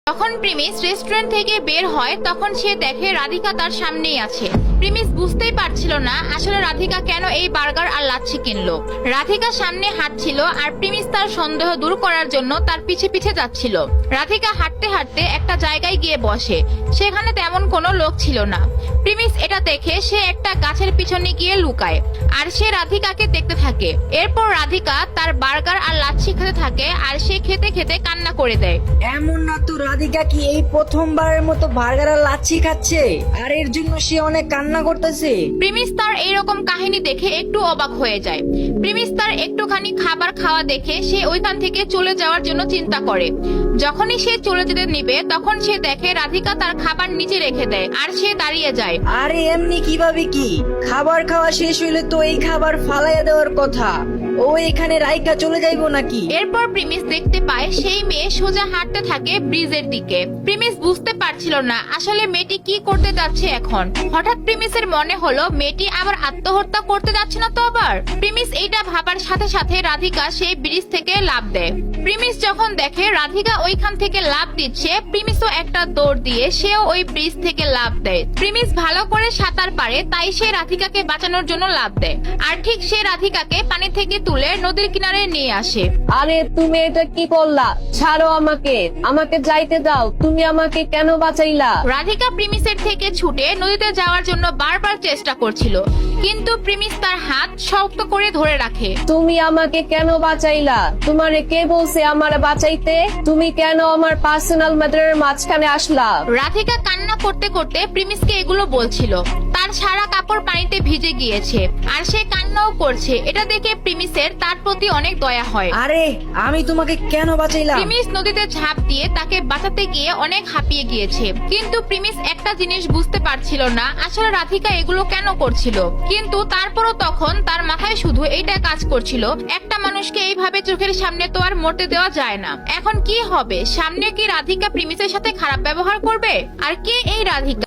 যখন premise restaurant থেকে বের হয় তখন সে দেখে রাধিকা তার সামনেই আছে। প্রিমিস বুঝতেই পারছিল না আসলে রাধিকা কেন এই বার্গার আর লাচ্ছি কিনলো। রাধিকা সামনে হাঁটছিল আর প্রিমিস তার সন্দেহ দূর করার জন্য তার পিছে পিছে যাচ্ছিল। রাধিকা হাঁটতে হাঁটতে একটা জায়গায় গিয়ে বসে, সেখানে তেমন কোনো লোক ছিল না। প্রিমিস এটা দেখে সে একটা গাছের পিছনে গিয়ে লুকায় আর সে রাধিকাকে দেখতে থাকে। এরপর রাধিকা তার বার্গার আর লাচ্ছি খেতে থাকে আর সে খেতে খেতে কান্না করে দেয়। এমন না তো, রাধিকা কি এই প্রথমবারের মতো বার্গার আর লাচ্ছি খাচ্ছে আর এর জন্য সে অনেক কান্না করতেছে? প্রিমিস তার এইরকম কাহিনী দেখে একটু অবাক হয়ে যায়। প্রিমিস তার একটুখানি খাবার খাওয়া দেখে সে ওইখান থেকে চলে যাওয়ার জন্য চিন্তা করে। যখনই সে চলে যেতে নিবে তখন সে দেখে রাধিকা তার খাবার নিচে রেখে দেয় আর সে দাঁড়িয়ে যায়। আরে এমনি কিভাবে কি? খাবার খাওয়া শেষ হইলে তো এই খাবার ফালাইয়া দেওয়ার কথা, ও এখানে রাইকা চলে যাইবো নাকি? এরপর প্রিমিস দেখতে পায় সেই মেয়ে সোজা হাঁটতে থাকে ব্রিজের দিকে। প্রিমিস বুঝতে পারছিল না আসলে মেয়েটি কি করতে যাচ্ছে এখন। হঠাৎ প্রিমিসের মনে হলো মেয়েটি আবার আত্মহত্যা করতে যাচ্ছে না তো আবার। প্রিমিস এইটা ভাবার সাথে সাথে রাধিকা সেই ব্রিজ থেকে লাফ দেয়। প্রিমিস যখন দেখে রাধিকা ওইখান থেকে লাফ দিচ্ছে, প্রিমিসও একটা দৌড় দিয়ে সেও ওই ব্রিজ থেকে লাফ দেয়। প্রিমিস ভালো করে সাঁতার পারে তাই সে রাধিকাকে বাঁচানোর জন্য লাফ দেয় আর ঠিক সে রাধিকাকে পানি থেকে তুলে নদীর কিনারে নিয়ে আসে। আরে তুমি এটা কি করলা? ছাড়ো আমাকে, আমাকে যাইতে দাও। তুমি আমাকে কেন বাঁচাইলা? রাধিকা প্রিমিসের থেকে ছুটে নদীতে যাওয়ার জন্য বারবার চেষ্টা করছিল, কিন্তু প্রিমিস তার হাত শক্ত করে ধরে রাখে। তুমি আমাকে কেন বাঁচাইলা? তোমারে কে বলছে আমার বাঁচাইতে? তুমি কেন আমার পার্সোনাল ম্যাটারের মাঝখানে আসলা? রাধিকা কান্না করতে করতে প্রিমিসকে এগুলো বলছিল। তার সারা কাপড় পানিতে ভিজে গিয়েছে আর সে কান্নাও করছে। এটা দেখে প্রিমিসের তার প্রতি অনেক দয়া হয়। আরে আমি তোমাকে কেন বাঁচাইলাম? প্রিমিস নদীতে ঝাঁপ দিয়ে তাকে বাঁচাতে গিয়ে অনেক হাঁপিয়ে গিয়েছে, কিন্তু প্রিমিস একটা জিনিস বুঝতে পারছিল না আসলে রাধিকা এগুলো কেন করছিল। কিন্তু তারপরও তখন তার মাথায় শুধু এইটা কাজ করছিল, একটা মানুষকে এইভাবে চোখের সামনে তো আর মরতে দেওয়া যায় না। এখন কি হবে? সামনে কি রাধিকা প্রিমিসের সাথে খারাপ ব্যবহার করবে? আর কে এই রাধিকা?